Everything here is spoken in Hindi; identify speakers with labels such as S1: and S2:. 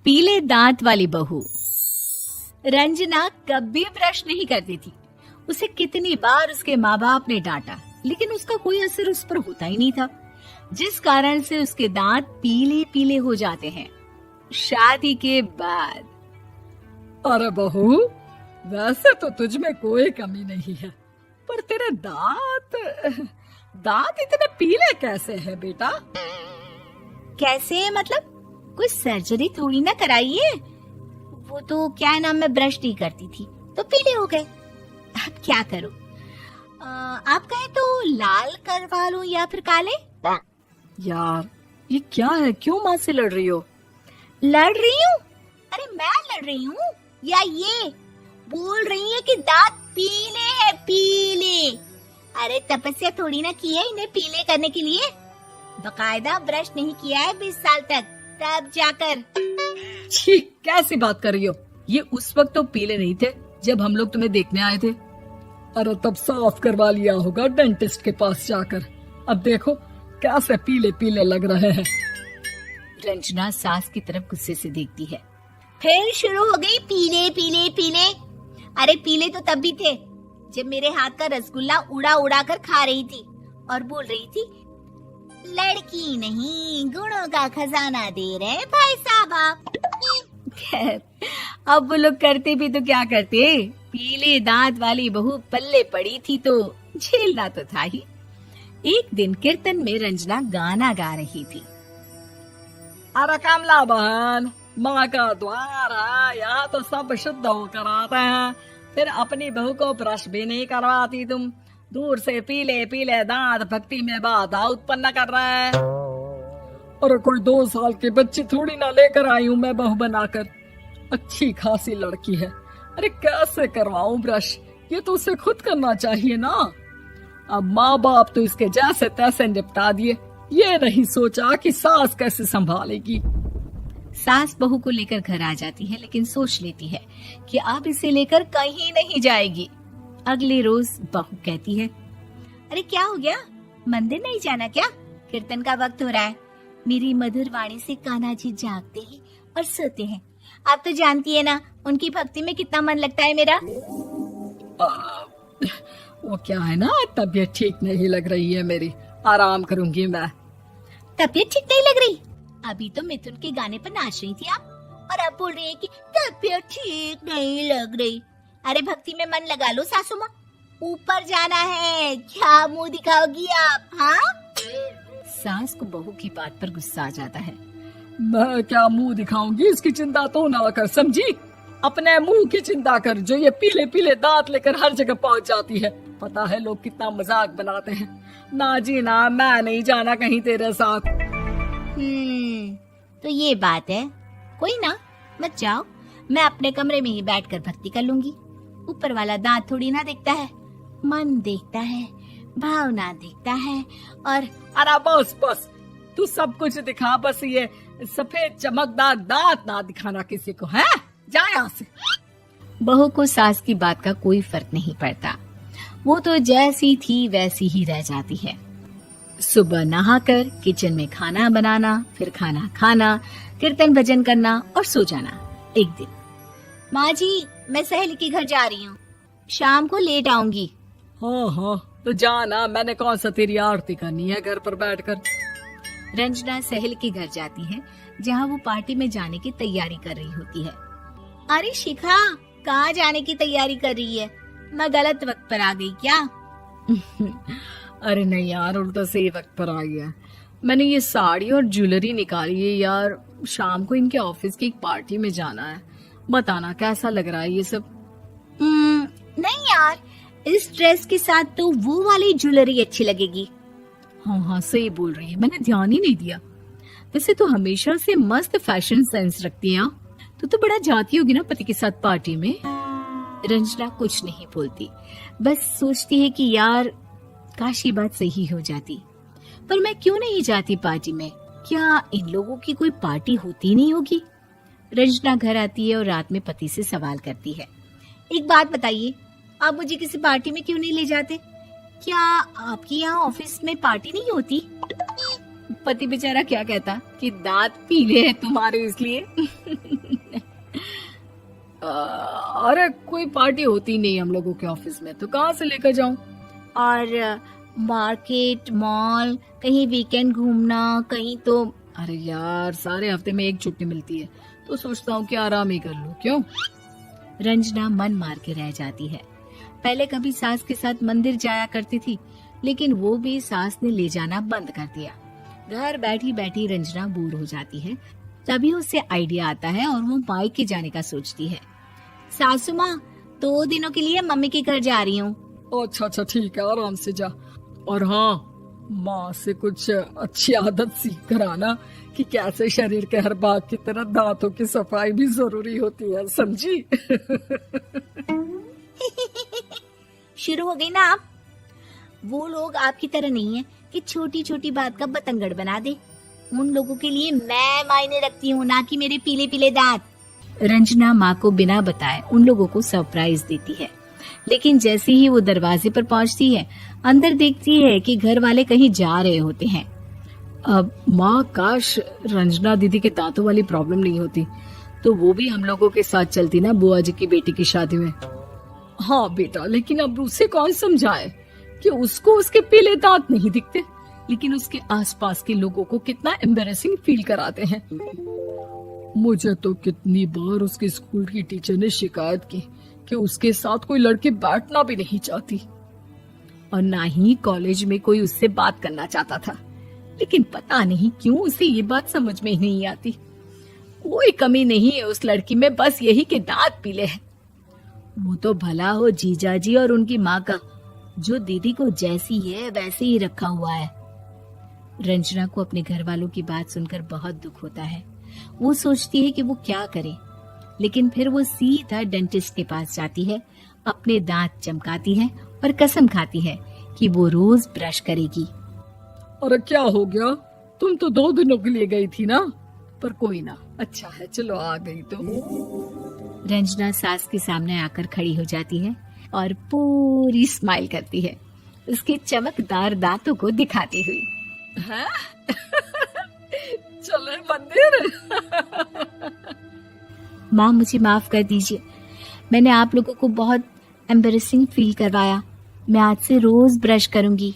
S1: पीले दांत वाली बहू। रंजना कभी ब्रश नहीं करती थी। उसे कितनी बार उसके माँ बाप ने डांटा, लेकिन उसका कोई असर उस पर होता ही नहीं था, जिस कारण से उसके दांत पीले पीले हो जाते हैं। शादी के बाद
S2: अरे बहू, वैसे तो तुझ में कोई कमी नहीं है, पर तेरे दांत इतने पीले कैसे हैं बेटा?
S1: कैसे मतलब? कोई सर्जरी थोड़ी ना कराइए। वो तो क्या नाम, मैं ब्रश नहीं करती थी तो पीले हो गए। अब क्या करूं? आप कहें तो लाल करवा लूं या फिर काले?
S2: यार ये क्या है, क्यों माँ से लड़ रही हो?
S1: लड़ रही हूँ? अरे मैं लड़ रही हूँ या ये बोल रही है कि दांत पीले हैं, पीले। अरे तपस्या थोड़ी ना की है इन्हें पीले करने के लिए। बकायदा ब्रश नहीं किया है 20 साल तक, तब जाकर।
S2: छी, कैसी बात कर रही हो? ये उस वक्त तो पीले नहीं थे जब हम लोग तुम्हें देखने आए थे। अरे तब साफ करवा लिया होगा डेंटिस्ट के पास जाकर। अब देखो कैसे पीले पीले लग रहे हैं।
S1: रंजना सास की तरफ गुस्से से देखती है। फिर शुरू हो गई पीले पीले पीले। अरे पीले तो तब भी थे जब मेरे हाथ का रसगुल्ला उड़ा उड़ा कर खा रही थी और बोल रही थी, लड़की नहीं गुणों का खजाना दे रहे भाई साहब आप। खैर, अब वो लोग करते भी तो क्या करते, पीले दांत वाली बहू पल्ले पड़ी थी तो झेलना तो था ही। एक दिन कीर्तन में रंजना गाना गा रही थी।
S2: अरे कमला बहन, माँ का द्वार है, यहाँ तो सब शुद्ध होकर आते हैं, फिर अपनी बहू को ब्रश भी नहीं करवाती तुम। दूर से पीले पीले दांत भक्ति में बाधा उत्पन्न कर रहे हैं। अरे कोई 2 साल की बच्ची थोड़ी ना लेकर आई हूँ मैं बहू बनाकर। अच्छी खासी लड़की है, अरे कैसे करवाऊं ब्रश? ये तो उसे खुद करना चाहिए ना। अब माँ बाप तो इसके जैसे तैसे निपटा दिए, ये नहीं सोचा कि सास कैसे संभालेगी।
S1: सास बहू को लेकर घर आ जाती है, लेकिन सोच लेती है कि अब इसे लेकर कहीं नहीं जाएगी। अगले रोज बहू कहती है, अरे क्या हो गया, मंदिर नहीं जाना क्या? कीर्तन का वक्त हो रहा है। मेरी मधुर वाणी से कान्हा जी जागते हैं और सोते हैं। आप तो जानती है ना उनकी भक्ति में कितना मन लगता है मेरा।
S2: वो क्या है ना, तबीयत ठीक नहीं लग रही है मेरी, आराम करूंगी मैं।
S1: तबीयत ठीक नहीं लग रही? अभी तो मिथुन के गाने पर नाच रही थी आप, और अब बोल रही है कि तबीयत ठीक नहीं लग रही। अरे भक्ति में मन लगा लो सासू माँ, ऊपर जाना है, क्या मुंह दिखाओगी आप? हाँ? सास को बहू की बात पर गुस्सा आ जाता है।
S2: मैं क्या मुंह दिखाऊंगी, इसकी चिंता तो ना कर, समझी? अपने मुंह की चिंता कर, जो ये पीले पीले दांत लेकर हर जगह पहुंच जाती है। पता है लोग कितना मजाक बनाते हैं। ना जी ना, मैं नहीं जाना कहीं तेरे साथ।
S1: तो ये बात है, कोई ना, मत जाओ, मैं अपने कमरे में ही बैठकर भक्ति कर लूंगी। ऊपर वाला दांत थोड़ी ना देखता है, मन देखता है, भावना देखता है। और
S2: अरे बस बस, तू सब कुछ दिखा, बस ये सफेद चमकदार दांत ना दिखाना किसी को, है? जा यहाँ से।
S1: बहू को सास की बात का कोई फर्क नहीं पड़ता, वो तो जैसी थी वैसी ही रह जाती है। सुबह नहाकर किचन में खाना बनाना, फिर खाना खाना, कीर्तन भजन करना और सो जाना। एक दिन, माँ जी मैं सहेली के घर जा रही हूँ, शाम को लेट आऊंगी।
S2: हाँ हाँ तो जाना, मैंने कौन सा तेरी आरती करनी है घर पर बैठकर।
S1: रंजना सहेली के घर जाती है, जहाँ वो पार्टी में जाने की तैयारी कर रही होती है। अरे शिखा, कहाँ जाने की तैयारी कर रही है? मैं गलत वक्त पर आ गई क्या?
S2: अरे नहीं यार, उल्टा सही वक्त पर आ गया। मैंने ये साड़ी और ज्वेलरी निकाली है यार, शाम को इनके ऑफिस की एक पार्टी में जाना है। बताना कैसा लग रहा है ये सब?
S1: नहीं यार, इस ड्रेस के साथ तो वो वाली ज्वेलरी अच्छी लगेगी।
S2: हाँ हाँ सही बोल रही है, मैंने ध्यान ही नहीं दिया। वैसे तो हमेशा से मस्त फैशन सेंस रखती है। तो बड़ा जाती होगी ना पति के साथ पार्टी में।
S1: रंजना कुछ नहीं बोलती, बस सोचती है कि यार काश ये बात सही हो जाती, पर मैं क्यों नहीं जाती पार्टी में? क्या इन लोगों की कोई पार्टी होती नहीं होगी? रंजना घर आती है और रात में पति से सवाल करती है, एक बात बताइए, आप मुझे किसी पार्टी में क्यों नहीं ले जाते? क्या आपकी यहाँ ऑफिस में पार्टी नहीं होती? पति बेचारा क्या कहता कि दांत पीले हैं तुम्हारे इसलिए।
S2: अरे कोई पार्टी होती नहीं हम लोगों के ऑफिस में, तो कहाँ से लेकर जाऊं?
S1: और मार्केट, मॉल, कहीं वीकेंड घूमना, कहीं तो।
S2: अरे यार, सारे हफ्ते में एक छुट्टी मिलती है, तो सोचता हूँ कि आराम ही कर लूं। क्यों?
S1: रंजना मन मार के रह जाती है। पहले कभी सास के साथ मंदिर जाया करती थी, लेकिन वो भी सास ने ले जाना बंद कर दिया। घर बैठी बैठी रंजना बोर हो जाती है। तभी उसे आइडिया आता है और वो मायके जाने का सोचती है। सासू माँ, 2 दिनों के लिए मम्मी के घर जा रही हूँ।
S2: अच्छा अच्छा, ठीक है, आराम से जा। और हाँ, माँ से कुछ अच्छी आदत सीख कर आना कि कैसे शरीर के हर भाग की तरह दांतों की सफाई भी जरूरी होती है, समझी?
S1: शुरू हो गई ना आप। वो लोग आपकी तरह नहीं है कि छोटी छोटी बात का बतंगड़ बना दे। उन लोगों के लिए मैं मायने रखती हूँ, ना कि मेरे पीले पीले दांत। रंजना माँ को बिना बताए उन लोगों को सरप्राइज देती है, लेकिन जैसे ही वो दरवाजे पर पहुंचती है, अंदर देखती है कि घर वाले कहीं जा रहे होते हैं।
S2: अब माँ, काश रंजना दीदी के दांतों वाली प्रॉब्लम नहीं होती, तो वो भी हम लोगों के साथ चलती ना बुआ जी की बेटी की शादी में। हाँ बेटा, लेकिन अब उसे कौन समझाए कि उसको उसके पीले दांत नहीं दिखते, लेकिन उसके आसपास के लोगों को कितना एम्बैरेसिंग फील कराते हैं। मुझे तो कितनी बार उसके स्कूल की टीचर ने शिकायत की कि उसके साथ कोई लड़की बैठना भी नहीं चाहती, और ना ही कॉलेज में कोई उससे बात करना चाहता था। लेकिन पता नहीं क्यों उसे ये बात समझ में ही नहीं आती। कोई कमी नहीं है उस लड़की में, बस यही कि दांत पीले हैं। वो तो भला हो जीजा जी और उनकी माँ का, जो दीदी को जैसी है वैसे ही रखा हुआ है। रंजना को अपने घर वालों की बात सुनकर बहुत दुख होता है। वो सोचती है कि वो क्या करे, लेकिन फिर वो सीधा डेंटिस्ट के पास जाती है, अपने दांत चमकाती है और कसम खाती है कि वो रोज ब्रश करेगी। अरे क्या हो गया? तुम तो 2 दिनों के लिए गई थी ना, पर कोई ना, अच्छा है, चलो आ गई तो।
S1: रंजना सास के सामने आकर खड़ी हो जाती है और पूरी स्माइल करती है, उसके चमकदार दांतों को दिखाती हुई।
S2: हैं? चले मंदिर।
S1: माँ, मुझे माफ कर दीजिए, मैंने आप लोगों को बहुत एम्बैरेसिंग फील करवाया। मैं आज से रोज ब्रश करूंगी।